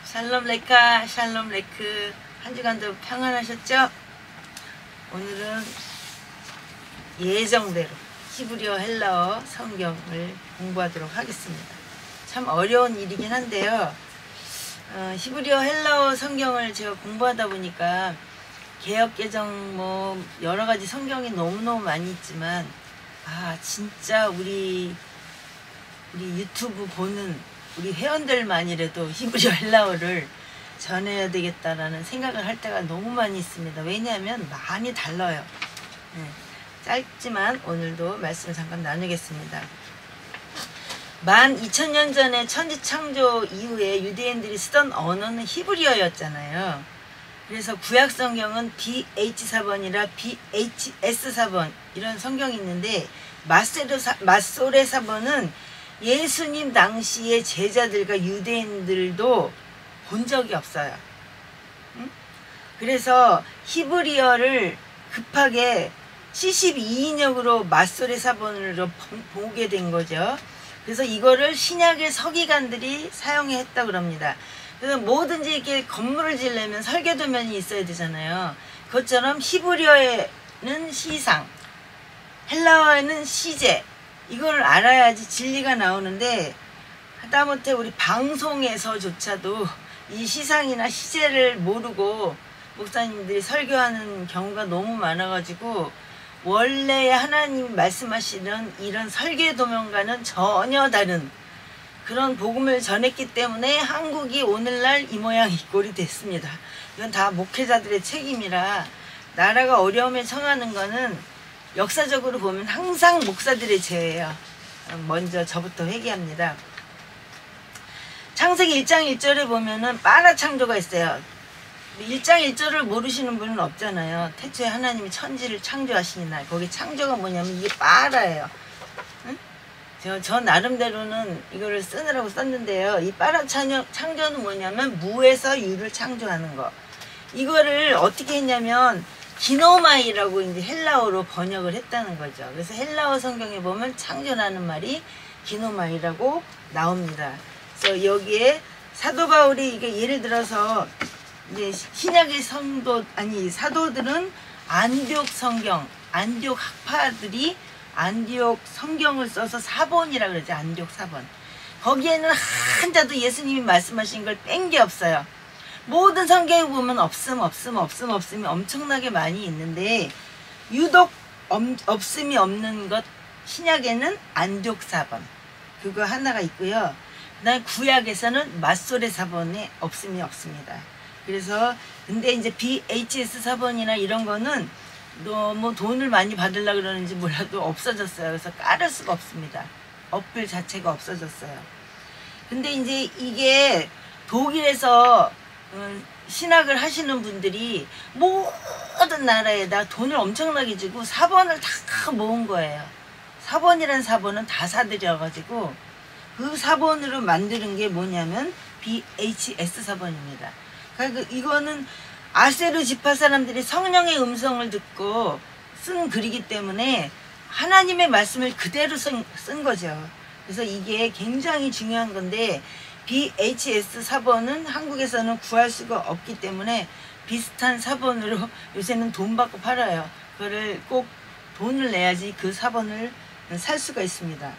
샬롬 레카, 샬롬 레크. 한 주간도 평안하셨죠? 오늘은 예정대로 히브리어 헬라어 성경을 공부하도록 하겠습니다. 참 어려운 일이긴 한데요. 히브리어 헬라어 성경을 제가 공부하다 보니까 개역개정 뭐 여러가지 성경이 너무너무 많이 있지만 진짜 우리 유튜브 보는 우리 회원들만이라도 히브리어 헬라어를 전해야 되겠다라는 생각을 할 때가 너무 많이 있습니다. 왜냐하면 많이 달라요. 짧지만 오늘도 말씀 잠깐 나누겠습니다. 12,000년 전에 천지창조 이후에 유대인들이 쓰던 언어는 히브리어였잖아요. 그래서 구약 성경은 BH4번이라 BHS4번 이런 성경이 있는데 마소레 4번은 예수님 당시의 제자들과 유대인들도 본 적이 없어요. 그래서 히브리어를 급하게 72인역으로 마소레 4번으로 보게 된 거죠. 그래서 이거를 신약의 서기관들이 사용했다 그럽니다. 그래서 뭐든지 이렇게 건물을 지으려면 설계도면이 있어야 되잖아요. 그것처럼 히브리어에는 시상, 헬라어에는 시제, 이걸 알아야지 진리가 나오는데 하다못해 우리 방송에서조차도 이 시상이나 시제를 모르고 목사님들이 설교하는 경우가 너무 많아가지고 원래 하나님이 말씀하시는 이런 설계도면과는 전혀 다른 그런 복음을 전했기 때문에 한국이 오늘날 이 모양 이 꼴이 됐습니다. 이건 다 목회자들의 책임이라 나라가 어려움에 처하는 거는 역사적으로 보면 항상 목사들의 죄예요. 먼저 저부터 회개합니다. 창세기 1장 1절에 보면은 빠라 창조가 있어요. 1장 1절을 모르시는 분은 없잖아요. 태초에 하나님이 천지를 창조하시는 날, 거기 창조가 뭐냐면 이게 빠라예요. 저 나름대로는 이거를 쓰느라고 썼는데요. 이 빠라 창조는 뭐냐면 무에서 유를 창조하는 거. 이거를 어떻게 했냐면 기노마이라고 이제 헬라어로 번역을 했다는 거죠. 그래서 헬라어 성경에 보면 창조라는 말이 기노마이라고 나옵니다. 그래서 여기에 사도 바울이 이게 예를 들어서 이제 신약의 사도들은 안디옥 성경, 안디옥 학파들이 안디옥 성경을 써서 사본이라 그러죠. 안디옥 사본. 거기에는 한자도 예수님이 말씀하신 걸 뺀 게 없어요. 모든 성경에 보면 없음이 엄청나게 많이 있는데 유독 없음이 없는 것 신약에는 안디옥 사본 그거 하나가 있고요. 그다음에 구약에서는 마소레 사본에 없음이 없습니다. 그래서 근데 이제 BHS 사본이나 이런 거는 너무 돈을 많이 받으려고 그러는지 몰라도 없어졌어요. 그래서 깔을 수가 없습니다. 어플 자체가 없어졌어요. 근데 이제 이게 독일에서 신학을 하시는 분들이 모든 나라에다 돈을 엄청나게 주고 사본을 다 모은 거예요. 사본이라는 사본은 다 사들여가지고 그 사본으로 만드는 게 뭐냐면 BHS 사본입니다. 그러니까 이거는 아세르 지파 사람들이 성령의 음성을 듣고 쓴 글이기 때문에 하나님의 말씀을 그대로 쓴 거죠. 그래서 이게 굉장히 중요한 건데 BHS 사본은 한국에서는 구할 수가 없기 때문에 비슷한 사본으로 요새는 돈 받고 팔아요. 그거를 꼭 돈을 내야지 그 사본을 살 수가 있습니다.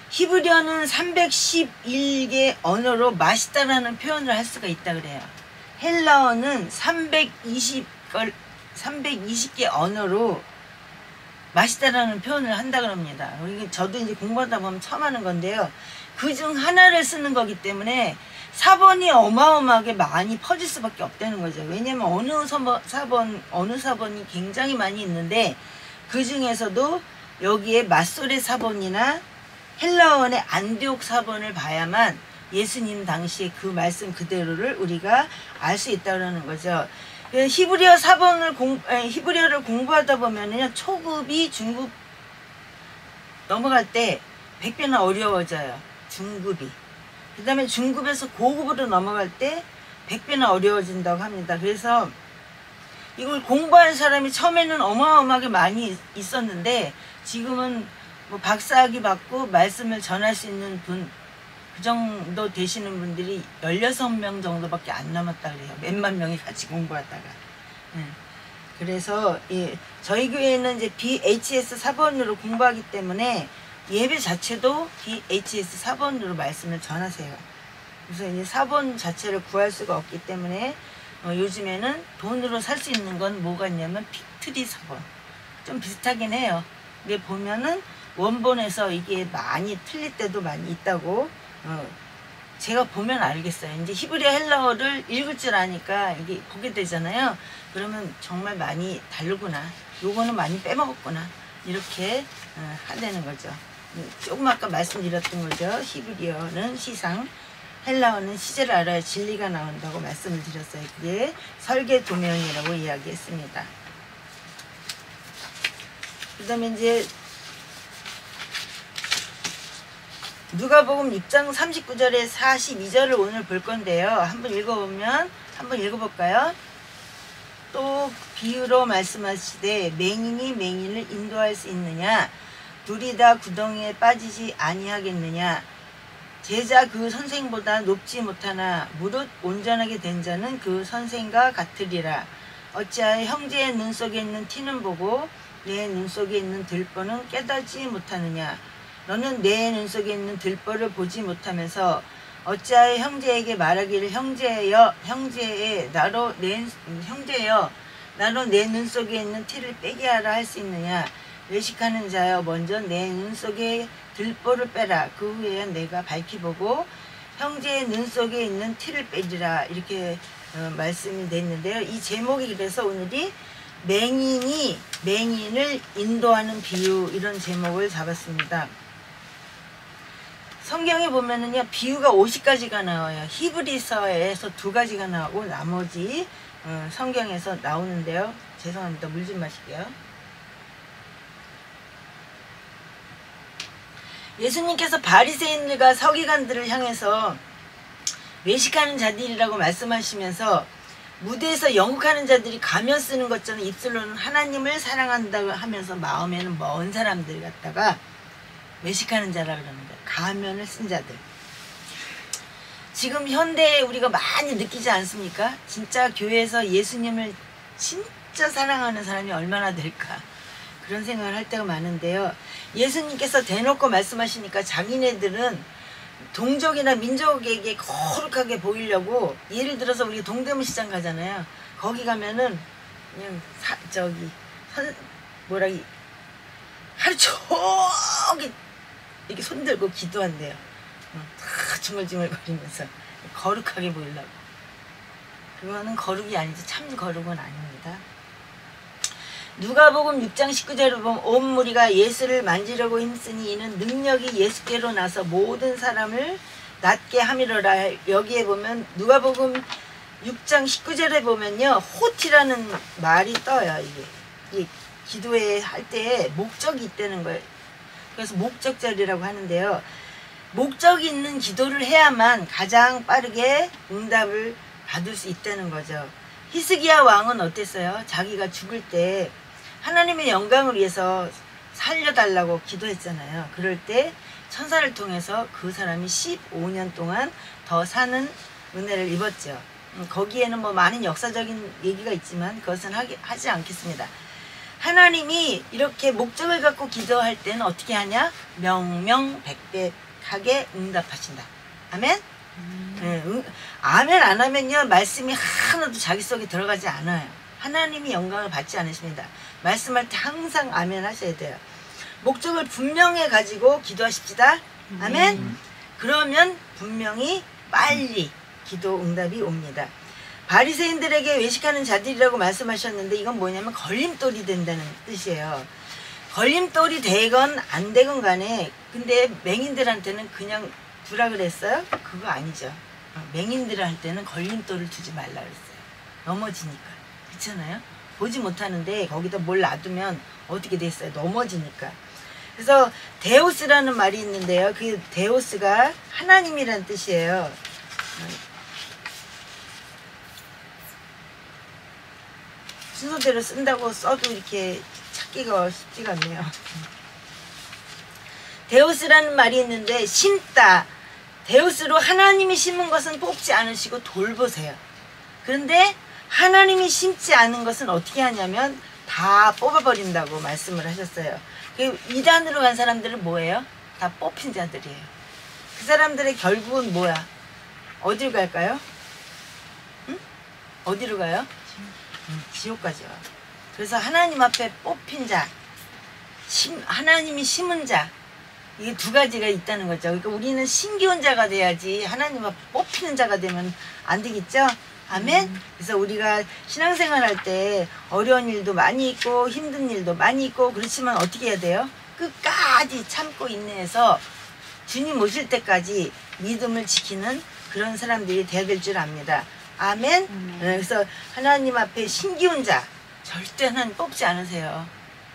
히브리어는 311개 언어로 맛있다라는 표현을 할 수가 있다 그래요. 헬라어는 320개 언어로 맛있다라는 표현을 한다 그럽니다. 저도 이제 공부하다 보면 처음 하는 건데요. 그중 하나를 쓰는 거기 때문에 사본이 어마어마하게 많이 퍼질 수밖에 없다는 거죠. 왜냐면 어느 사본이 굉장히 많이 있는데 그 중에서도 여기에 마소레 사본이나 헬라어의 안디옥 사본을 봐야만 예수님 당시에 그 말씀 그대로를 우리가 알 수 있다는 거죠. 히브리어를 공부하다 보면요, 초급이 중급 넘어갈 때 100배나 어려워져요. 중급이. 그 다음에 중급에서 고급으로 넘어갈 때 100배나 어려워진다고 합니다. 그래서 이걸 공부하는 사람이 처음에는 어마어마하게 많이 있었는데 지금은 뭐 박사학위 받고 말씀을 전할 수 있는 분 그 정도 되시는 분들이 16명 정도밖에 안 남았다 그래요. 몇만 명이 같이 공부하다가. 그래서 저희 교회는 이제 BHS 4번으로 공부하기 때문에 예배 자체도 BHS 4번으로 말씀을 전하세요. 그래서 이제 4번 자체를 구할 수가 없기 때문에 요즘에는 돈으로 살 수 있는 건 뭐가 있냐면 픽트리 4번. 좀 비슷하긴 해요. 근데 보면은 원본에서 이게 많이 틀릴 때도 많이 있다고 제가 보면 알겠어요. 이제 히브리어 헬라어를 읽을 줄 아니까 이게 보게 되잖아요. 그러면 정말 많이 다르구나. 요거는 많이 빼먹었구나. 이렇게 하다는 거죠. 조금 아까 말씀드렸던 거죠. 히브리어는 시상, 헬라어는 시제를 알아야 진리가 나온다고 말씀을 드렸어요. 그게 설계 도면이라고 이야기했습니다. 그 다음에 이제 누가복음 6장 39절에 42절을 오늘 볼 건데요. 한번 읽어볼까요? 또 비유로 말씀하시되 맹인이 맹인을 인도할 수 있느냐? 둘이 다 구덩이에 빠지지 아니하겠느냐? 제자 그 선생보다 높지 못하나 무릇 온전하게 된 자는 그 선생과 같으리라. 어찌하여 형제의 눈 속에 있는 티는 보고 내 눈 속에 있는 들보는 깨닫지 못하느냐? 너는 내 눈 속에 있는 들보를 보지 못하면서 어찌하여 형제에게 말하기를 형제여 나로 내 눈 속에 있는 티를 빼게 하라 할 수 있느냐? 외식하는 자여 먼저 내 눈 속에 들보를 빼라. 그 후에 내가 밝히 보고 형제의 눈 속에 있는 티를 빼리라. 이렇게 말씀이 됐는데요. 이 제목이 그래서 오늘이 맹인이 맹인을 인도하는 비유, 이런 제목을 잡았습니다. 성경에 보면은요, 비유가 50가지가 나와요. 히브리서에서 2가지가 나오고 나머지 성경에서 나오는데요. 죄송합니다. 물 좀 마실게요. 예수님께서 바리새인들과 서기관들을 향해서 외식하는 자들이라고 말씀하시면서 무대에서 연극하는 자들이 가면 쓰는 것처럼 입술로는 하나님을 사랑한다고 하면서 마음에는 먼 사람들 갖다가 외식하는 자라 그러는 거예요. 가면을 쓴 자들. 지금 현대에 우리가 많이 느끼지 않습니까? 진짜 교회에서 예수님을 진짜 사랑하는 사람이 얼마나 될까? 그런 생각을 할 때가 많은데요. 예수님께서 대놓고 말씀하시니까 자기네들은 동족이나 민족에게 거룩하게 보이려고, 예를 들어서 우리 동대문 시장 가잖아요. 거기 가면은 그냥 하루 종일 이렇게 손들고 기도한대요. 다 중얼중얼거리면서 거룩하게 보이려고. 그거는 거룩이 아니지, 참 거룩은 아닙니다. 누가복음 6장 19절을 보면 온 무리가 예수를 만지려고 힘쓰니 이는 능력이 예수께로 나서 모든 사람을 낫게 함이로라. 여기에 보면 누가복음 6장 19절에 보면요, 호티라는 말이 떠요. 이게 기도회 할 때 목적이 있다는 거예요. 그래서 목적절이라고 하는데요. 목적이 있는 기도를 해야만 가장 빠르게 응답을 받을 수 있다는 거죠. 히스기야 왕은 어땠어요? 자기가 죽을 때 하나님의 영광을 위해서 살려달라고 기도했잖아요. 그럴 때 천사를 통해서 그 사람이 15년 동안 더 사는 은혜를 입었죠. 거기에는 뭐 많은 역사적인 얘기가 있지만 그것은 하지 않겠습니다. 하나님이 이렇게 목적을 갖고 기도할 때는 어떻게 하냐? 명명백백하게 응답하신다. 아멘? 아멘 안 하면요, 말씀이 하나도 자기 속에 들어가지 않아요. 하나님이 영광을 받지 않으십니다. 말씀할 때 항상 아멘 하셔야 돼요. 목적을 분명히 가지고 기도하십시다. 아멘? 그러면 분명히 빨리 기도 응답이 옵니다. 바리새인들에게 외식하는 자들이라고 말씀하셨는데 이건 뭐냐면 걸림돌이 된다는 뜻이에요. 걸림돌이 되건 안 되건 간에, 근데 맹인들한테는 그냥 두라 그랬어요? 그거 아니죠. 맹인들 할 때는 걸림돌을 두지 말라 그랬어요. 넘어지니까. 그렇잖아요? 보지 못하는데 거기다 뭘 놔두면 어떻게 됐어요? 넘어지니까. 그래서 데오스라는 말이 있는데요. 그 데오스가 하나님이란 뜻이에요. 순서대로 쓴다고 써도 이렇게 찾기가 쉽지가 않네요. 데오스라는 말이 있는데 심다, 데우스로 하나님이 심은 것은 뽑지 않으시고 돌보세요. 그런데 하나님이 심지 않은 것은 어떻게 하냐면 다 뽑아버린다고 말씀을 하셨어요. 이단으로 간 사람들은 뭐예요? 다 뽑힌 자들이에요. 그 사람들의 결국은 뭐야? 어디로 갈까요? 응? 어디로 가요? 지옥 가죠. 그래서 하나님 앞에 뽑힌 자, 하나님이 심은 자, 이게 두 가지가 있다는 거죠. 그러니까 우리는 신기한 자가 돼야지 하나님 앞에 뽑히는 자가 되면 안 되겠죠? 아멘? 그래서 우리가 신앙생활 할 때 어려운 일도 많이 있고 힘든 일도 많이 있고 그렇지만 어떻게 해야 돼요? 끝까지 참고 인내해서 주님 오실 때까지 믿음을 지키는 그런 사람들이 돼야 될 줄 압니다. 아멘? 그래서 하나님 앞에 신기한 자 절대 하나님 뽑지 않으세요.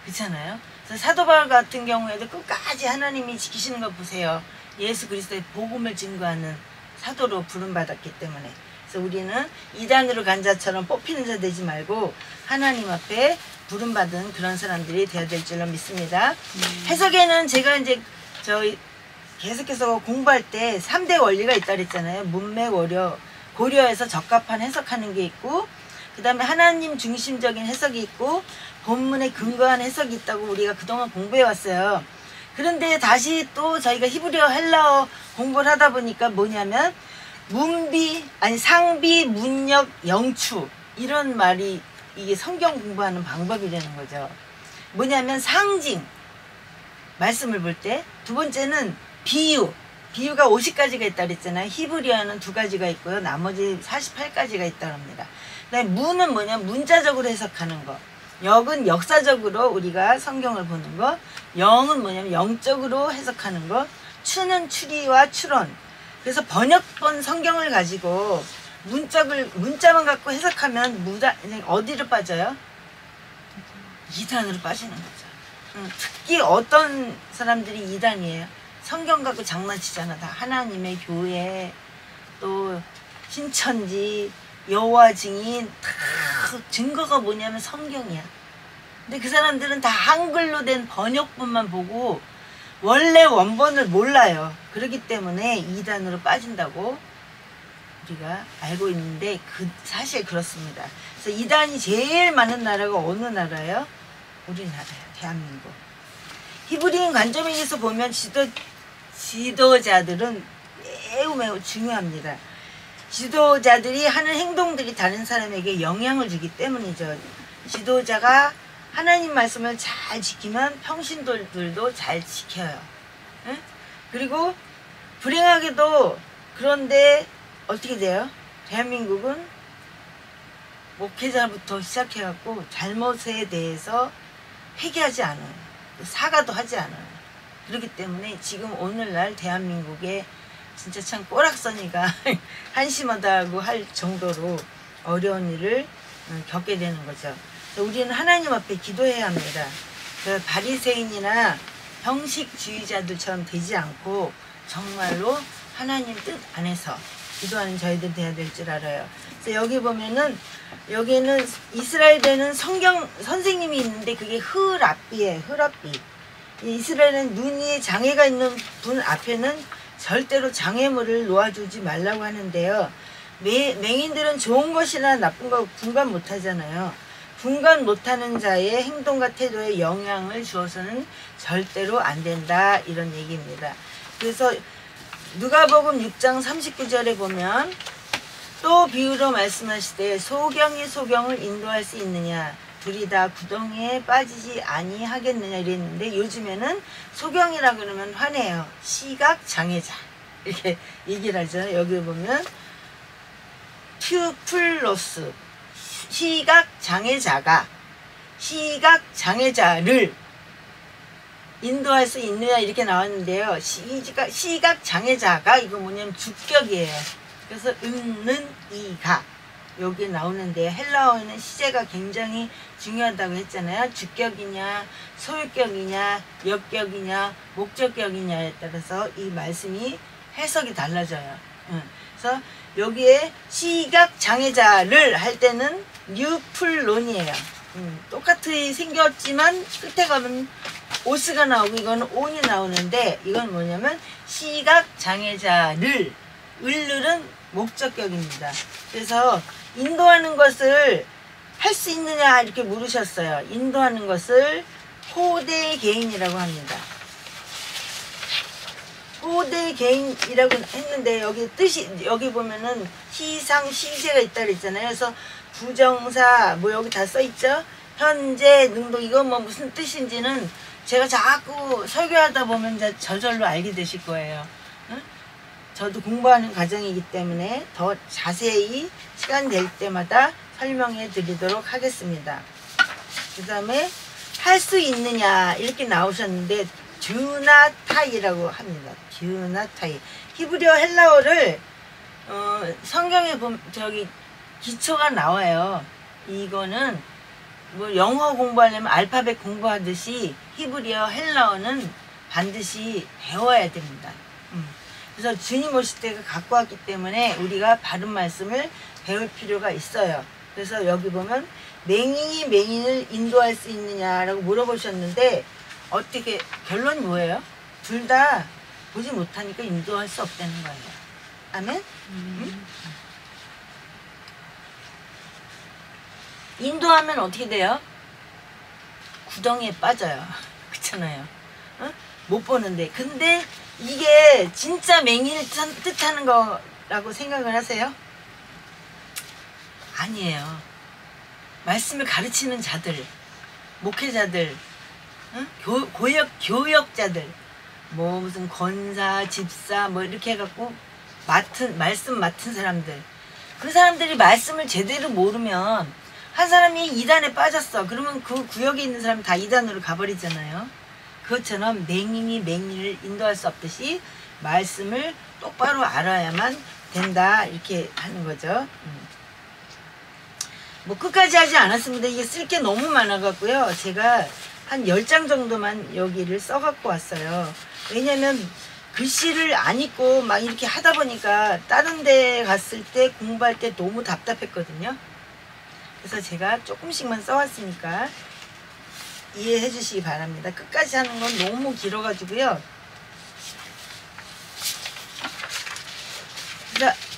그렇잖아요? 그래서 사도 바울 같은 경우에도 끝까지 하나님이 지키시는 거 보세요. 예수 그리스도의 복음을 증거하는 사도로 부름받았기 때문에. 그래서 우리는 이단으로 간 자처럼 뽑히는 자 되지 말고 하나님 앞에 부름받은 그런 사람들이 되어야 될 줄로 믿습니다. 해석에는 제가 이제 계속해서 공부할 때 3대 원리가 있다 그랬잖아요. 문맥 고려해서 적합한 해석하는 게 있고, 그 다음에 하나님 중심적인 해석이 있고, 본문에 근거한 해석이 있다고 우리가 그동안 공부해 왔어요. 그런데 다시 또 저희가 히브리어 헬라어 공부를 하다 보니까 뭐냐면 상비, 문역, 영추 이런 말이 이게 성경 공부하는 방법이라는 거죠. 뭐냐면 상징 말씀을 볼 때, 두 번째는 비유가 50가지가 있다 그랬잖아요. 히브리어는 2가지가 있고요. 나머지 48가지가 있다고 합니다. 그다음에 문은 뭐냐면 문자적으로 해석하는 거. 역은 역사적으로 우리가 성경을 보는 거. 영은 뭐냐면 영적으로 해석하는 거. 추는 추리와 추론. 그래서 번역본 성경을 가지고 문자만 갖고 해석하면 어디로 빠져요? 이단으로 빠지는 거죠. 특히 어떤 사람들이 이단이에요? 성경 갖고 장난치잖아. 다 하나님의 교회, 또 신천지, 여호와 증인 다 증거가 뭐냐면 성경이야. 근데 그 사람들은 다 한글로 된 번역본만 보고 원래 원본을 몰라요. 그렇기 때문에 이단으로 빠진다고 우리가 알고 있는데 사실 그렇습니다. 그래서 이단이 제일 많은 나라가 어느 나라예요? 우리나라예요. 대한민국. 히브리인 관점에서 보면 지도자들은 매우 중요합니다. 지도자들이 하는 행동들이 다른 사람에게 영향을 주기 때문이죠. 지도자가 하나님 말씀을 잘 지키면 평신도들도 잘 지켜요. 응? 그리고 불행하게도 그런데 어떻게 돼요? 대한민국은 목회자부터 시작해갖고 잘못에 대해서 회개하지 않아요. 사과도 하지 않아요. 그렇기 때문에 지금 오늘날 대한민국에 진짜 참 꼬락서니가 한심하다고 할 정도로 어려운 일을 겪게 되는 거죠. 우리는 하나님 앞에 기도해야 합니다. 바리새인이나 형식주의자들처럼 되지 않고 정말로 하나님 뜻 안에서 기도하는 저희들 돼야 될 줄 알아요. 그래서 여기 보면은 여기는 이스라엘에는 성경 선생님이 있는데 그게 흐랍비예요. 흐랍비. 이스라엘은 눈이 장애가 있는 분 앞에는 절대로 장애물을 놓아주지 말라고 하는데요. 맹인들은 좋은 것이나 나쁜 거 분간 못하잖아요. 분간 못하는 자의 행동과 태도에 영향을 주어서는 절대로 안 된다, 이런 얘기입니다. 그래서 누가복음 6장 39절에 보면 또 비유로 말씀하시되 소경이 소경을 인도할 수 있느냐, 둘이 다 구덩이에 빠지지 아니하겠느냐 이랬는데, 요즘에는 소경이라 그러면 화내요. 시각장애자 이렇게 얘기를 하죠. 여기 보면 튜플로스, 시각장애자가 시각장애자를 인도할 수 있느냐 이렇게 나왔는데요. 시각장애자가 이거 뭐냐면 주격이에요. 그래서 는 이가 여기 나오는데, 헬라어에는 시제가 굉장히 중요하다고 했잖아요. 주격이냐 소유격이냐 역격이냐 목적격이냐에 따라서 이 말씀이 해석이 달라져요. 그래서 여기에 시각장애자를 할 때는 뉴플론이에요. 똑같이 생겼지만 끝에 가면 오스가 나오고 이거는 온이 나오는데, 이건 뭐냐면 시각 장애자를 을은 목적격입니다. 그래서 인도하는 것을 할 수 있느냐 이렇게 물으셨어요. 인도하는 것을 호대개인이라고 합니다. 호대개인이라고 했는데 여기 뜻이 여기 보면은 시상 시제가 있다 그랬잖아요. 그래서 부정사 뭐 여기 다 써 있죠. 현재 능동 이거 뭐 무슨 뜻인지는 제가 자꾸 설교하다 보면 이제 저절로 알게 되실 거예요. 응? 저도 공부하는 과정이기 때문에 더 자세히 시간 될 때마다 설명해 드리도록 하겠습니다. 그 다음에 할 수 있느냐 이렇게 나오셨는데 듀나타이라고 합니다. 듀나타이. 히브리어 헬라어를 성경에 보면 저기 기초가 나와요. 이거는 뭐 영어 공부하려면 알파벳 공부하듯이 히브리어 헬라어는 반드시 배워야 됩니다. 그래서 주님 오실 때가 갖고 왔기 때문에 우리가 바른 말씀을 배울 필요가 있어요. 그래서 여기 보면 맹인이 맹인을 인도할 수 있느냐라고 물어보셨는데 어떻게 결론이 뭐예요? 둘 다 보지 못하니까 인도할 수 없다는 거예요. 아멘? 인도하면 어떻게 돼요? 구덩이에 빠져요. 그렇잖아요. 어? 못 보는데. 근데 이게 진짜 맹인을 뜻하는 거라고 생각을 하세요? 아니에요. 말씀을 가르치는 자들, 목회자들, 교역자들, 뭐 무슨 권사, 집사 뭐 이렇게 해갖고 말씀 맡은 사람들, 그 사람들이 말씀을 제대로 모르면 한 사람이 이단에 빠졌어. 그러면 그 구역에 있는 사람이 다 이단으로 가버리잖아요. 그것처럼 맹인이 맹인을 인도할 수 없듯이 말씀을 똑바로 알아야만 된다 이렇게 하는 거죠. 뭐 끝까지 하지 않았습니다. 이게 쓸 게 너무 많아갖고요. 제가 한 10장 정도만 여기를 써갖고 왔어요. 왜냐면 글씨를 안 읽고 막 이렇게 하다 보니까 다른 데 갔을 때 공부할 때 너무 답답했거든요. 그래서 제가 조금씩만 써왔으니까 이해해 주시기 바랍니다. 끝까지 하는 건 너무 길어가지고요.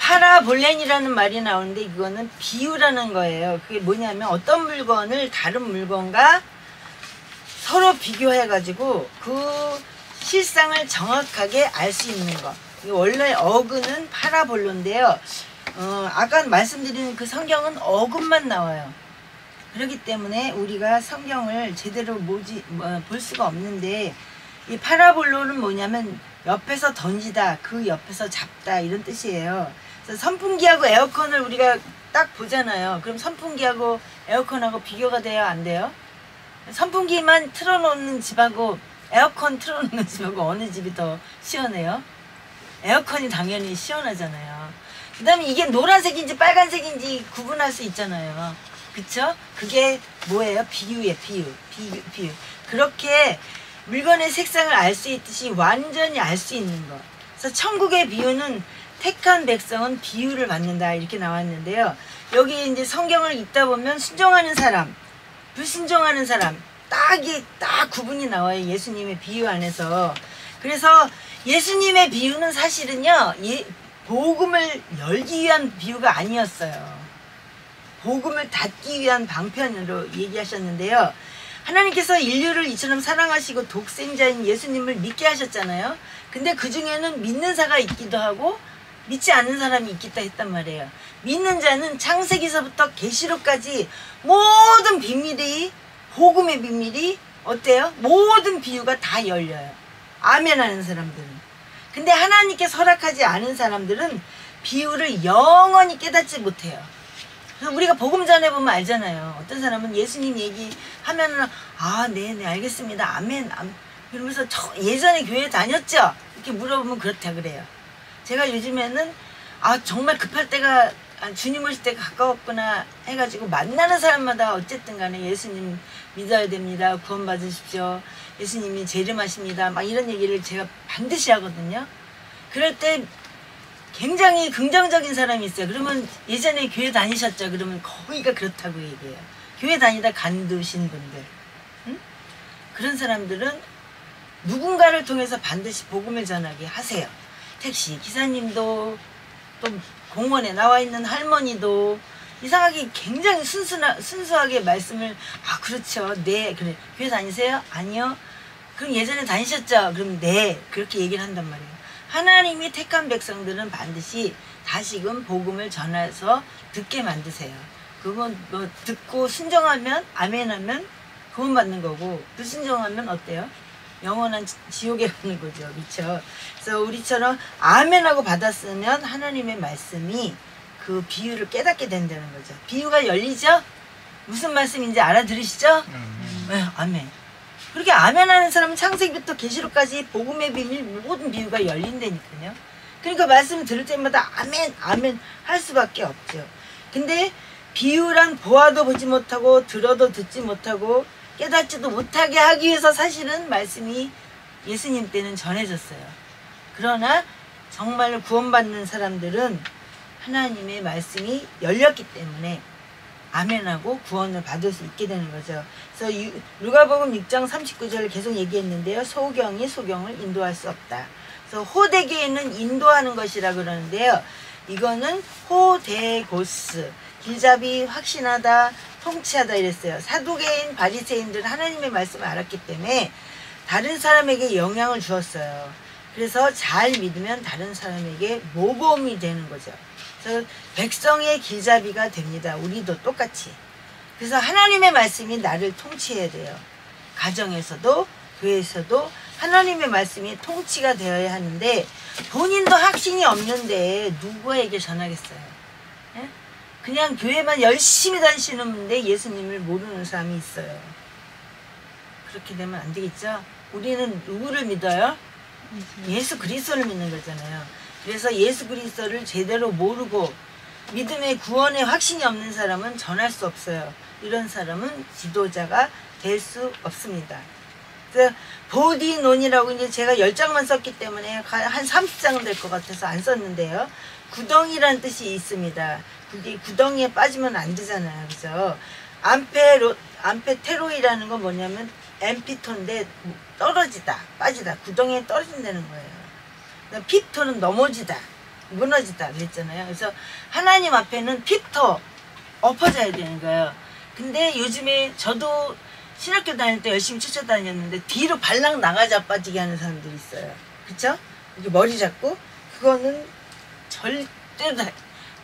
파라볼렌이라는 말이 나오는데 이거는 비유라는 거예요. 그게 뭐냐면 어떤 물건을 다른 물건과 서로 비교해가지고 그 실상을 정확하게 알 수 있는 거. 원래 어근은 파라볼로인데요. 아까 말씀드린 그 성경은 어근만 나와요. 그렇기 때문에 우리가 성경을 제대로 볼 수가 없는데 이 파라볼로는 뭐냐면 옆에서 던지다, 그 옆에서 잡다 이런 뜻이에요. 그래서 선풍기하고 에어컨을 우리가 딱 보잖아요. 그럼 선풍기하고 에어컨하고 비교가 돼요? 안 돼요? 선풍기만 틀어놓는 집하고 에어컨 틀어놓는 집하고 어느 집이 더 시원해요? 에어컨이 당연히 시원하잖아요. 그 다음에 이게 노란색인지 빨간색인지 구분할 수 있잖아요. 그쵸? 그게 뭐예요? 비유예요. 비유. 그렇게 물건의 색상을 알 수 있듯이 완전히 알 수 있는 거. 그래서 천국의 비유는 택한 백성은 비유를 받는다 이렇게 나왔는데요. 여기 이제 성경을 읽다 보면 순종하는 사람, 불순종하는 사람 딱 구분이 나와요. 예수님의 비유 안에서. 그래서 예수님의 비유는 사실은요. 복음을 열기 위한 비유가 아니었어요. 복음을 닫기 위한 방편으로 얘기하셨는데요. 하나님께서 인류를 이처럼 사랑하시고 독생자인 예수님을 믿게 하셨잖아요. 근데 그 중에는 믿는 자가 있기도 하고 믿지 않는 사람이 있겠다 했단 말이에요. 믿는 자는 창세기서부터 계시록까지 모든 비밀이 복음의 비밀이 어때요? 모든 비유가 다 열려요. 아멘 하는 사람들은. 근데 하나님께서 허락하지 않은 사람들은 비유를 영원히 깨닫지 못해요. 그래서 우리가 복음 전해보면 알잖아요. 어떤 사람은 예수님 얘기하면은 네 알겠습니다. 아멘. 그러면서 예전에 교회 다녔죠? 이렇게 물어보면 그렇다 그래요. 제가 요즘에는 정말 급할 때가 주님 오실 때가 가까웠구나 해가지고 만나는 사람마다 어쨌든 간에 예수님 믿어야 됩니다. 구원 받으십시오. 예수님이 재림하십니다. 막 이런 얘기를 제가 반드시 하거든요. 그럴 때 굉장히 긍정적인 사람이 있어요. 그러면 예전에 교회 다니셨죠? 그러면 거의가 그렇다고 얘기해요. 교회 다니다 간두신 분들. 응? 그런 사람들은 누군가를 통해서 반드시 복음을 전하게 하세요. 택시 기사님도 또 공원에 나와 있는 할머니도 이상하게 굉장히 순수하게 말씀을 그렇죠. 네. 그래. 교회 다니세요? 아니요. 그럼 예전에 다니셨죠? 그럼 네. 그렇게 얘기를 한단 말이에요. 하나님이 택한 백성들은 반드시 다시금 복음을 전해서 듣게 만드세요. 그건 뭐 듣고 순종하면 아멘하면 구원 받는 거고 불순종하면 어때요? 영원한 지옥에 가는 거죠. 그렇죠? 그래서 우리처럼 아멘하고 받았으면 하나님의 말씀이 그 비유를 깨닫게 된다는 거죠. 비유가 열리죠? 무슨 말씀인지 알아들으시죠? 네, 아멘. 그렇게 아멘하는 사람은 창세기부터 계시록까지 복음의 비밀 모든 비유가 열린다니까요. 그러니까 말씀을 들을 때마다 아멘 아멘 할 수밖에 없죠. 근데 비유란 보아도 보지 못하고 들어도 듣지 못하고 깨닫지도 못하게 하기 위해서 사실은 말씀이 예수님 때는 전해졌어요. 그러나 정말 구원받는 사람들은 하나님의 말씀이 열렸기 때문에 아멘하고 구원을 받을 수 있게 되는 거죠. 그래서 누가복음 6장 39절을 계속 얘기했는데요. 소경이 소경을 인도할 수 없다. 그래서 호되게는 인도하는 것이라 그러는데요. 이거는 호데고스, 길잡이, 확신하다, 통치하다 이랬어요. 사두개인 바리새인들은 하나님의 말씀을 알았기 때문에 다른 사람에게 영향을 주었어요. 그래서 잘 믿으면 다른 사람에게 모범이 되는 거죠. 그래서 백성의 길잡이가 됩니다. 우리도 똑같이. 그래서 하나님의 말씀이 나를 통치해야 돼요. 가정에서도 교회에서도 하나님의 말씀이 통치가 되어야 하는데 본인도 확신이 없는데 누구에게 전하겠어요? 예? 그냥 교회만 열심히 다니시는데 예수님을 모르는 사람이 있어요. 그렇게 되면 안 되겠죠? 우리는 누구를 믿어요? 예수 그리스도를 믿는 거잖아요. 그래서 예수 그리스도를 제대로 모르고 믿음의 구원에 확신이 없는 사람은 전할 수 없어요. 이런 사람은 지도자가 될 수 없습니다. 그래서 보디논이라고 이제 제가 10장만 썼기 때문에 한 30장은 될 것 같아서 안 썼는데요. 구덩이라는 뜻이 있습니다. 그게 구덩이에 빠지면 안 되잖아요. 그죠? 암페테로이라는 건 뭐냐면 엠피토인데 떨어지다, 빠지다, 구덩이에 떨어진다는 거예요. 핍토는 넘어지다, 무너지다 그랬잖아요. 그래서 하나님 앞에는 핍토, 엎어져야 되는 거예요. 근데 요즘에 저도 신학교 다닐 때 열심히 쫓아다녔는데 뒤로 발랑 나가자 빠지게 하는 사람들이 있어요. 그쵸? 이렇게 머리 잡고 그거는 절대로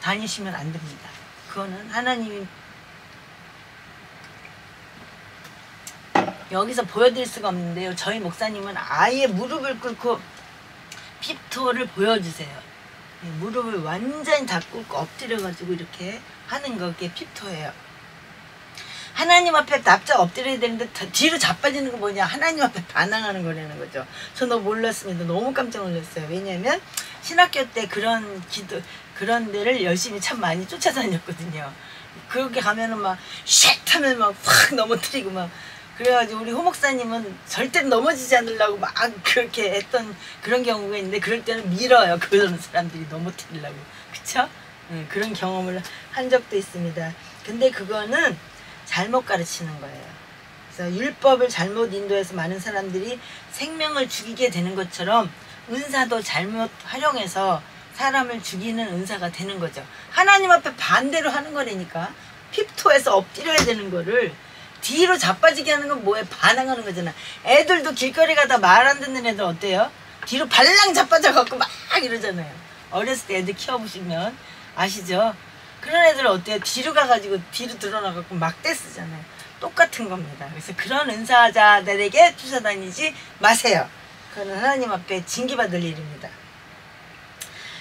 다니시면 안 됩니다. 그거는 하나님이 여기서 보여드릴 수가 없는데요. 저희 목사님은 아예 무릎을 꿇고 핍토를 보여주세요. 무릎을 완전히 다 꿇고 엎드려가지고 이렇게 하는 거, 그게 핍토예요. 하나님 앞에 납작 엎드려야 되는데 뒤로 자빠지는 거 뭐냐? 하나님 앞에 반항하는 거라는 거죠. 저도 몰랐습니다. 너무 깜짝 놀랐어요. 왜냐면 신학교 때 그런 데를 열심히 참 많이 쫓아다녔거든요. 그렇게 가면은 막 쉣 하면 막 확 넘어뜨리고 막 그래가지고 우리 호목사님은 절대 넘어지지 않으려고 막 그렇게 했던 그런 경우가 있는데 그럴 때는 밀어요. 그런 사람들이 넘어뜨리려고. 그쵸? 네, 그런 경험을 한 적도 있습니다. 근데 그거는 잘못 가르치는 거예요. 그래서 율법을 잘못 인도해서 많은 사람들이 생명을 죽이게 되는 것처럼 은사도 잘못 활용해서 사람을 죽이는 은사가 되는 거죠. 하나님 앞에 반대로 하는 거라니까. 핍토에서 엎드려야 되는 거를 뒤로 자빠지게 하는 건 뭐예요? 반항하는 거잖아. 애들도 길거리 가다 말 안 듣는 애들 어때요? 뒤로 발랑 자빠져 갖고 막 이러잖아요. 어렸을 때 애들 키워보시면 아시죠? 그런 애들 어때요? 뒤로 가가지고 뒤로 드러나갖고 막대 쓰잖아요. 똑같은 겁니다. 그래서 그런 은사자들에게 쫓아다니지 마세요. 그건 하나님 앞에 징계받을 일입니다.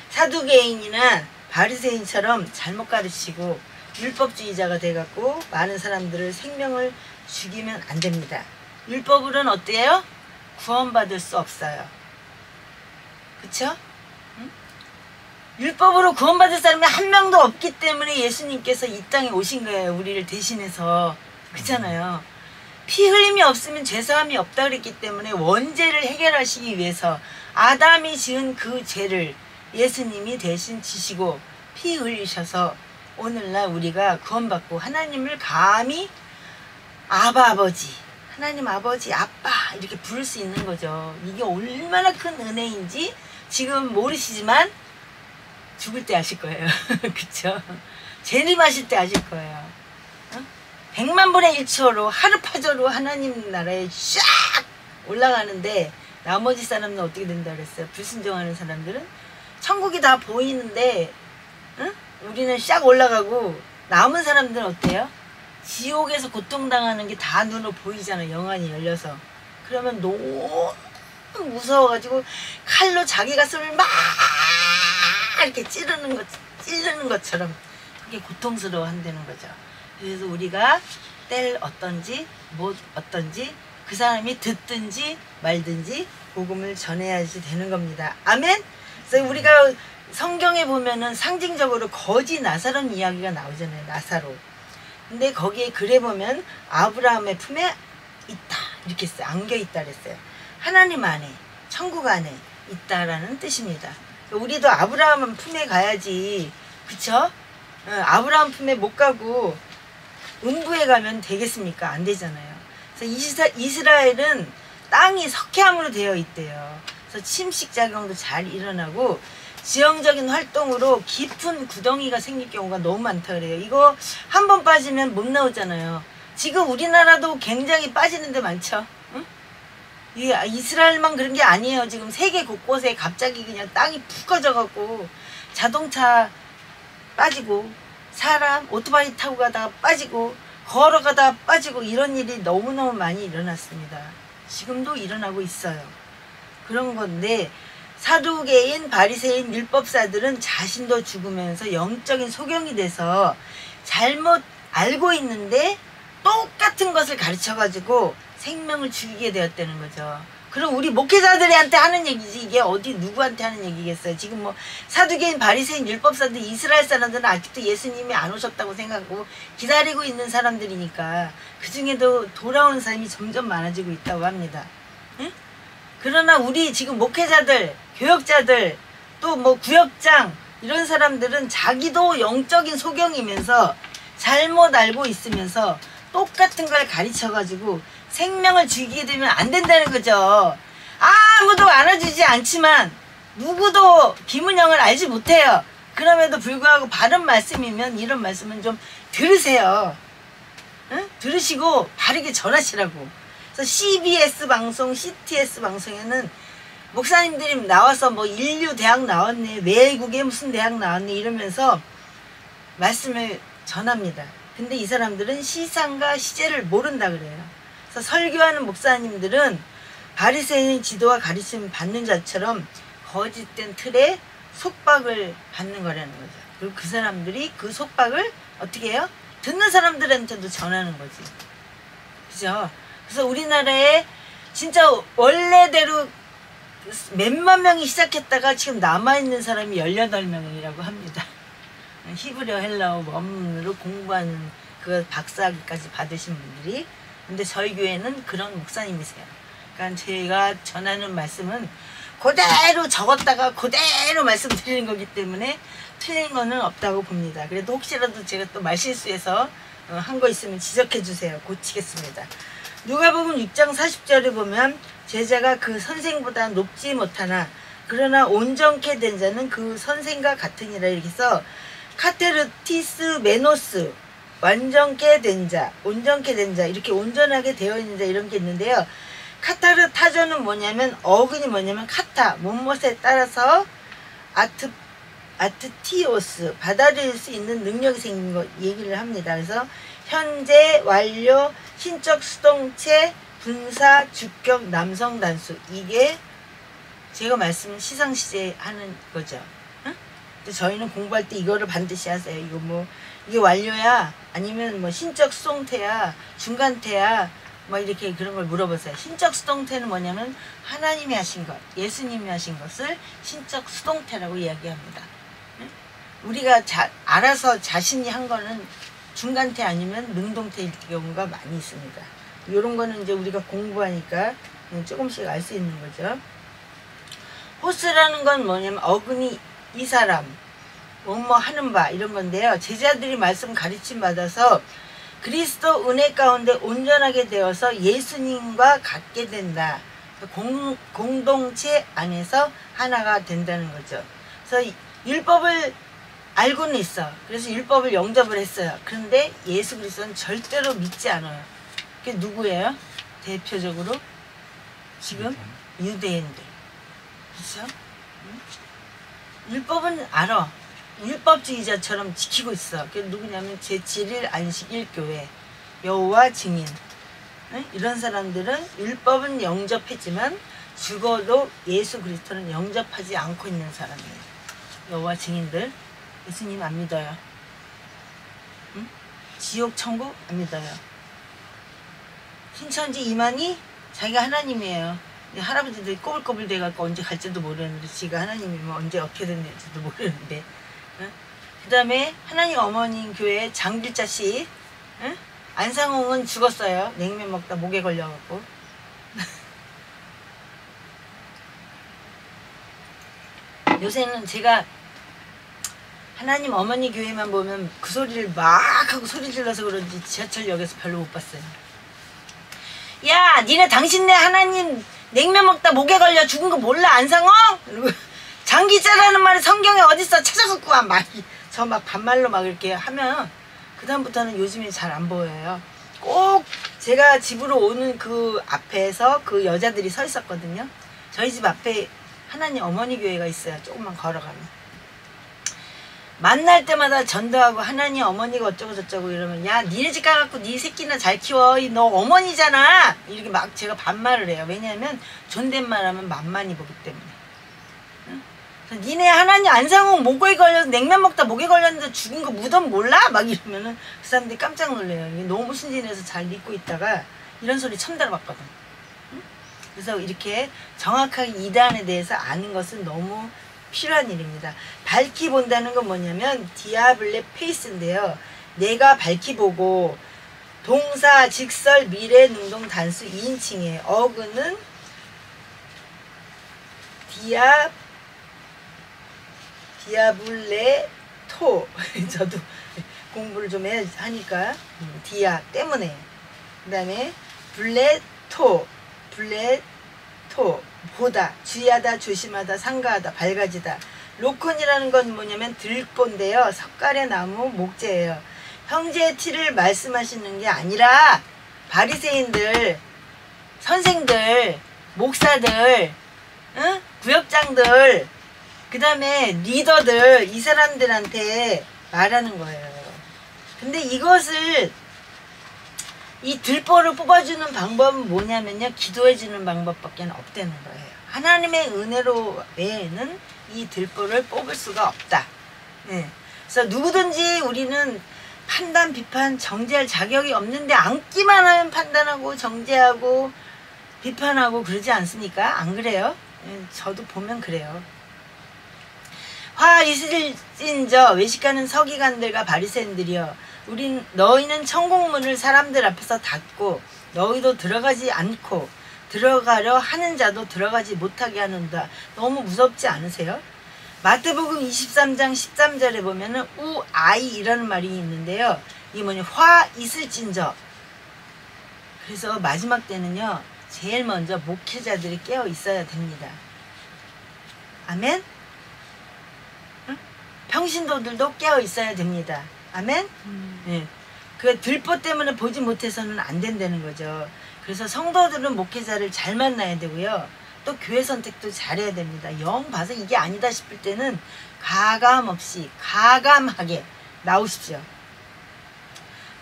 사두개인이나 바리새인처럼 잘못 가르치고 율법주의자가 돼갖고 많은 사람들을 생명을 죽이면 안 됩니다. 율법으로는 어때요? 구원받을 수 없어요. 그쵸? 응? 율법으로 구원받을 사람이 한 명도 없기 때문에 예수님께서 이 땅에 오신 거예요. 우리를 대신해서. 그렇잖아요. 피 흘림이 없으면 죄사함이 없다 그랬기 때문에 원죄를 해결하시기 위해서 아담이 지은 그 죄를 예수님이 대신 지시고 피 흘리셔서 오늘날 우리가 구원받고 하나님을 감히 아버지 하나님 아버지, 아빠 이렇게 부를 수 있는 거죠. 이게 얼마나 큰 은혜인지 지금 모르시지만 죽을 때 아실 거예요. 그쵸? 재림하실 때 아실 거예요. 100만 분의 1초로 하루파저로 하나님 나라에 쫙 올라가는데 나머지 사람은 어떻게 된다 그랬어요? 불순종하는 사람들은 천국이 다 보이는데 우리는 쫙 올라가고 남은 사람들은 어때요? 지옥에서 고통당하는 게 다 눈으로 보이잖아요. 영안이 열려서. 그러면 너무 무서워가지고 칼로 자기 가슴을 막 이렇게 찌르는 것처럼 그게 고통스러워 한다는 거죠. 그래서 우리가 때를 어떤지 못 어떤지 그 사람이 듣든지 말든지 복음을 전해야지 되는 겁니다. 아멘. 그래서 우리가 성경에 보면은 상징적으로 거지 나사론 이야기가 나오잖아요. 나사로. 근데 거기에 글에 보면 아브라함의 품에 있다 이렇게 써요. 안겨 있다 그랬어요. 하나님 안에 천국 안에 있다라는 뜻입니다. 우리도 아브라함 품에 가야지. 그쵸? 아브라함 품에 못 가고 음부에 가면 되겠습니까? 안 되잖아요. 그래서 이스라엘은 땅이 석회암으로 되어 있대요. 그래서 침식작용도 잘 일어나고 지형적인 활동으로 깊은 구덩이가 생길 경우가 너무 많다 그래요. 이거 한 번 빠지면 못 나오잖아요. 지금 우리나라도 굉장히 빠지는 데 많죠. 응? 이스라엘만 그런 게 아니에요. 지금 세계 곳곳에 갑자기 그냥 땅이 푹 꺼져갖고 자동차 빠지고 사람 오토바이 타고 가다가 빠지고 걸어가다가 빠지고 이런 일이 너무너무 많이 일어났습니다. 지금도 일어나고 있어요. 그런 건데 사두개인 바리새인 율법사들은 자신도 죽으면서 영적인 소경이 돼서 잘못 알고 있는데 똑같은 것을 가르쳐가지고 생명을 죽이게 되었다는 거죠. 그럼 우리 목회자들한테 하는 얘기지 이게 어디 누구한테 하는 얘기겠어요. 지금 뭐 사두개인 바리새인 율법사들 이스라엘 사람들은 아직도 예수님이 안 오셨다고 생각하고 기다리고 있는 사람들이니까 그 중에도 돌아오는 사람이 점점 많아지고 있다고 합니다. 응? 그러나 우리 지금 목회자들 교역자들 또 뭐 구역장 이런 사람들은 자기도 영적인 소경이면서 잘못 알고 있으면서 똑같은 걸 가르쳐가지고 생명을 죽이게 되면 안 된다는 거죠. 아무도 알아주지 않지만 누구도 김은영을 알지 못해요. 그럼에도 불구하고 바른 말씀이면 이런 말씀은 좀 들으세요. 응? 들으시고 바르게 전하시라고. 그래서 CBS 방송, CTS 방송에는 목사님들이 나와서 뭐 인류 대학 나왔네, 외국에 무슨 대학 나왔네 이러면서 말씀을 전합니다. 근데 이 사람들은 시상과 시제를 모른다 그래요. 그래서 설교하는 목사님들은 바리새인 지도와 가르침 받는 자처럼 거짓된 틀에 속박을 받는 거라는 거죠. 그리고 그 사람들이 그 속박을 어떻게 해요? 듣는 사람들한테도 전하는 거지. 그죠? 그래서 우리나라에 진짜 원래대로 몇만 명이 시작했다가 지금 남아있는 사람이 18명이라고 합니다. 히브리어 헬라어 원문으로 공부하는 그 박사학위까지 받으신 분들이. 근데 저희 교회는 그런 목사님이세요. 그러니까 제가 전하는 말씀은 그대로 적었다가 그대로 말씀드리는 거기 때문에 틀린 거는 없다고 봅니다. 그래도 혹시라도 제가 또 말실수해서 한 거 있으면 지적해 주세요. 고치겠습니다. 누가복음 6장 40절에 보면 제자가 그 선생보다 높지 못하나 그러나 온전케 된 자는 그 선생과 같으니라 이렇게 해서 카테르티스 메노스 완전케 된 자, 온전케 된 자, 이렇게 온전하게 되어 있는 자 이런 게 있는데요. 카타르 타저는 뭐냐면 어근이 뭐냐면 카타, 못못에 따라서 아트티오스, 받아들일 수 있는 능력이 생긴 거 얘기를 합니다. 그래서 현재, 완료, 신적 수동체, 분사, 주격, 남성 단수 이게 제가 말씀 시상시제 하는 거죠. 응? 저희는 공부할 때 이거를 반드시 하세요. 이거 뭐 이게 완료야 아니면 뭐 신적 수동태야 중간태야 뭐 이렇게 그런 걸 물어보세요. 신적 수동태는 뭐냐면 하나님이 하신 것, 예수님이 하신 것을 신적 수동태라고 이야기합니다. 응? 우리가 알아서 자신이 한 거는 중간태 아니면 능동태일 경우가 많이 있습니다. 이런 거는 이제 우리가 공부하니까 조금씩 알 수 있는 거죠. 호스라는 건 뭐냐면 어근이 이 사람, 뭐뭐 하는 바 이런 건데요. 제자들이 말씀 가르침 받아서 그리스도 은혜 가운데 온전하게 되어서 예수님과 같게 된다. 공동체 안에서 하나가 된다는 거죠. 그래서 율법을 알고는 있어. 그래서 율법을 영접을 했어요. 그런데 예수 그리스도는 절대로 믿지 않아요. 그게 누구예요? 대표적으로 지금 유대인들. 그렇죠? 율법은 알아. 율법주의자처럼 지키고 있어. 그게 누구냐면 제7일 안식일 교회, 여호와 증인. 이런 사람들은 율법은 영접했지만 죽어도 예수 그리스도는 영접하지 않고 있는 사람이에요. 여호와 증인들. 예수님 안 믿어요. 응? 지옥 천국 안 믿어요. 신천지 이만희 자기가 하나님이에요. 할아버지들이 꼬불꼬불 돼갖고 언제 갈지도 모르는데 지가 하나님이면 언제 어떻게 됐는지도 모르는데. 응? 그 다음에 하나님 어머님 교회 장길자 씨. 응? 안상홍은 죽었어요. 냉면 먹다 목에 걸려갖고. 요새는 제가 하나님 어머니 교회만 보면 그 소리를 막 하고 소리 질러서 그런지 지하철역에서 별로 못 봤어요. 야, 니네 당신네 하나님 냉면 먹다 목에 걸려 죽은 거 몰라 안상홍? 그리고 장기자라는 말이 성경에 어딨어 찾아갖고 와. 저 막 반말로 막 이렇게 하면 그 다음부터는 요즘에 잘 안 보여요. 꼭 제가 집으로 오는 그 앞에서 그 여자들이 서 있었거든요. 저희 집 앞에 하나님 어머니 교회가 있어요. 조금만 걸어가면. 만날 때마다 전도하고 하나님 어머니가 어쩌고 저쩌고 이러면 야 니네 집 가갖고 니 새끼나 잘 키워. 너 어머니잖아. 이렇게 막 제가 반말을 해요. 왜냐하면 존댓말하면 만만히 보기 때문에. 응? 니네 하나님 안상홍 목에 걸려서 냉면 먹다 목에 걸렸는데 죽은 거 무덤 몰라? 막 이러면은 그 사람들이 깜짝 놀래요. 너무 순진해서 잘 믿고 있다가 이런 소리 처음 들어봤거든. 응? 그래서 이렇게 정확하게 이단에 대해서 아는 것은 너무 필요한 일입니다. 밝히 본다는 건 뭐냐면 디아블레 페이스인데요. 내가 밝히 보고 동사, 직설, 미래, 능동, 단수 2인칭이에요. 어근은 디아블레토. 저도 공부를 좀 하니까 디아 때문에. 그 다음에 블레토 보다, 주의하다, 조심하다, 상가하다, 밝아지다. 로콘이라는 건 뭐냐면 들보인데요. 석가래 나무 목재예요. 형제의 티를 말씀하시는 게 아니라 바리새인들, 선생들, 목사들, 응? 구역장들, 그 다음에 리더들, 이 사람들한테 말하는 거예요. 근데 이것을 이 들보를 뽑아주는 방법은 뭐냐면요. 기도해주는 방법밖에 없다는 거예요. 하나님의 은혜로 외에는 이 들보를 뽑을 수가 없다. 네. 그래서 누구든지 우리는 판단, 비판, 정죄할 자격이 없는데 앉기만 하면 판단하고 정죄하고 비판하고 그러지 않습니까? 안 그래요? 네, 저도 보면 그래요. 화 있을진저 외식하는 서기관들과 바리새인들이여 너희는 천국문을 사람들 앞에서 닫고 너희도 들어가지 않고 들어가려 하는 자도 들어가지 못하게 하는다. 너무 무섭지 않으세요? 마태복음 23장 13절에 보면은 우아이라는 말이 있는데요. 이게 뭐냐 화 있을진저. 그래서 마지막 때는요. 제일 먼저 목회자들이 깨어 있어야 됩니다. 아멘? 응? 평신도들도 깨어 있어야 됩니다. 아멘? 네. 그 들보 때문에 보지 못해서는 안 된다는 거죠. 그래서 성도들은 목회자를 잘 만나야 되고요. 또 교회 선택도 잘해야 됩니다. 영 봐서 이게 아니다 싶을 때는 가감없이 가감하게 나오십시오.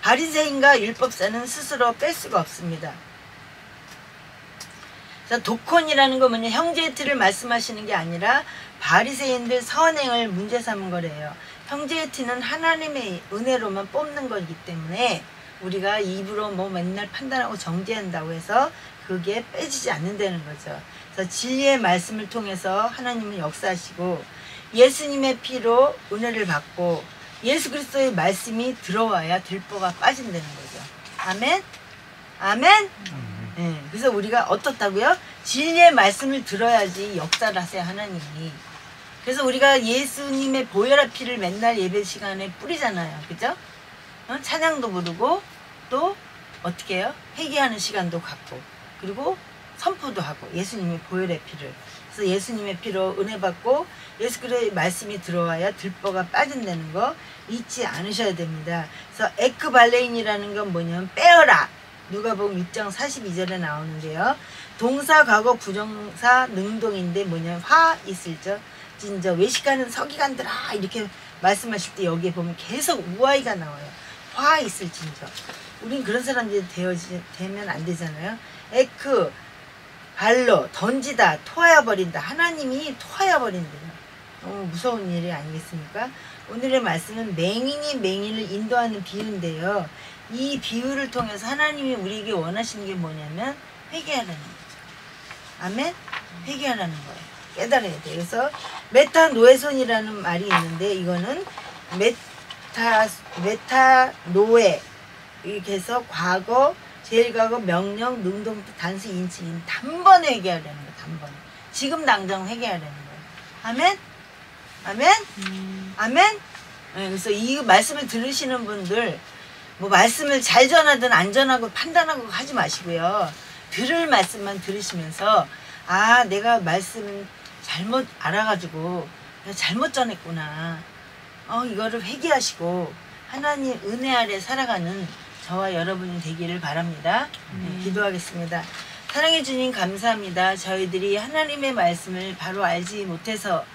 바리새인과 율법사는 스스로 뺄 수가 없습니다. 도콘이라는 거 뭐냐 형제의 틀을 말씀하시는 게 아니라 바리새인들 선행을 문제 삼은 거래요. 형제의 티는 하나님의 은혜로만 뽑는 거기 때문에 우리가 입으로 뭐 맨날 판단하고 정죄한다고 해서 그게 빼지지 않는다는 거죠. 그래서 진리의 말씀을 통해서 하나님은 역사하시고 예수님의 피로 은혜를 받고 예수 그리스도의 말씀이 들어와야 들보가 빠진다는 거죠. 아멘? 아멘? 네, 그래서 우리가 어떻다고요? 진리의 말씀을 들어야지 역사를 하세요 하나님이. 그래서 우리가 예수님의 보혈의 피를 맨날 예배 시간에 뿌리잖아요. 그죠? 찬양도 부르고 또 어떻게 해요? 회개하는 시간도 갖고 그리고 선포도 하고 예수님의 보혈의 피를 그래서 예수님의 피로 은혜 받고 예수 그리스도의 말씀이 들어와야 들보가 빠진다는 거 잊지 않으셔야 됩니다. 그래서 에크발레인이라는 건 뭐냐면 빼어라. 누가복음 6장 42절에 나오는데요. 동사 과거 부정사 능동인데 뭐냐면 화 있을 적 진저 외식하는 서기관들아 이렇게 말씀하실 때 여기에 보면 계속 우아이가 나와요. 화 있을 진저. 우린 그런 사람들이 되면 안 되잖아요. 에크 발로 던지다 토하여버린다. 하나님이 토하여버린대요. 너무 무서운 일이 아니겠습니까? 오늘의 말씀은 맹인이 맹인을 인도하는 비유인데요. 이 비유를 통해서 하나님이 우리에게 원하시는 게 뭐냐면 회개하라는 거죠. 아멘? 회개하라는 거예요. 깨달아야 돼요. 그래서 메타노에손이라는 말이 있는데 이거는 메타노에 이렇게 해서 과거 제일 과거 명령 능동 단수 인칭인 단번에 회개하라는 거예요. 단번에. 지금 당장 회개하라는 거예요. 아멘? 아멘? 아멘? 네, 그래서 이 말씀을 들으시는 분들 뭐 말씀을 잘 전하든 안 전하고 판단하고 하지 마시고요. 들을 말씀만 들으시면서 아 내가 말씀 잘못 알아가지고 내가 잘못 전했구나. 이거를 회개하시고 하나님 은혜 아래 살아가는 저와 여러분이 되기를 바랍니다. 네, 기도하겠습니다. 사랑해 주님 감사합니다. 저희들이 하나님의 말씀을 바로 알지 못해서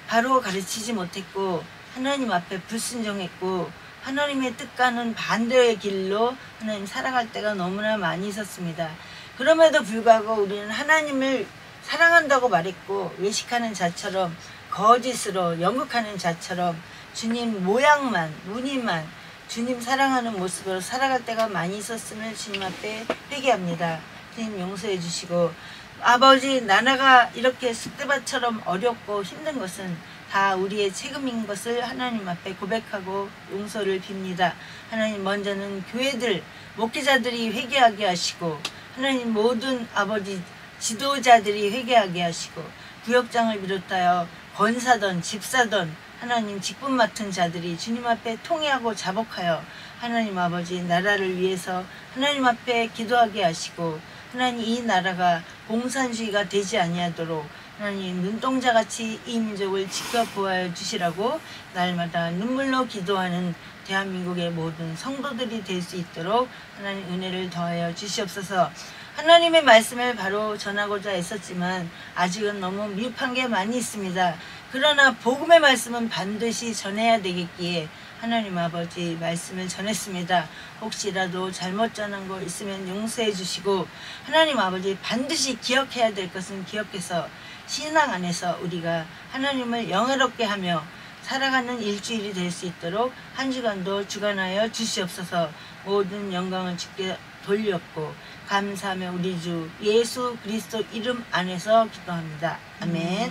바로 가르치지 못했고 하나님 앞에 불순종했고 하나님의 뜻과는 반대의 길로 하나님 살아갈 때가 너무나 많이 있었습니다. 그럼에도 불구하고 우리는 하나님을 사랑한다고 말했고 외식하는 자처럼 거짓으로 연극하는 자처럼 주님 모양만 무늬만 주님 사랑하는 모습으로 살아갈 때가 많이 있었음을 주님 앞에 회개합니다. 주님 용서해 주시고 아버지 나라가 이렇게 쑥대밭처럼 어렵고 힘든 것은 다 우리의 책임인 것을 하나님 앞에 고백하고 용서를 빕니다. 하나님 먼저는 교회들 목회자들이 회개하게 하시고 하나님 모든 아버지 지도자들이 회개하게 하시고 구역장을 비롯하여 권사던 집사던 하나님 직분 맡은 자들이 주님 앞에 통회하고 자복하여 하나님 아버지 나라를 위해서 하나님 앞에 기도하게 하시고 하나님 이 나라가 공산주의가 되지 아니하도록 하나님 눈동자같이 이 민족을 지켜보아 주시라고 날마다 눈물로 기도하는 대한민국의 모든 성도들이 될 수 있도록 하나님 은혜를 더하여 주시옵소서. 하나님의 말씀을 바로 전하고자 했었지만 아직은 너무 미흡한 게 많이 있습니다. 그러나 복음의 말씀은 반드시 전해야 되겠기에 하나님 아버지 말씀을 전했습니다. 혹시라도 잘못 전한 거 있으면 용서해 주시고 하나님 아버지 반드시 기억해야 될 것은 기억해서 신앙 안에서 우리가 하나님을 영화롭게 하며 살아가는 일주일이 될 수 있도록 한 주간도 주관하여 주시옵소서. 모든 영광을 주께 돌렸고 감사하며 우리 주 예수 그리스도 이름 안에서 기도합니다. 아멘.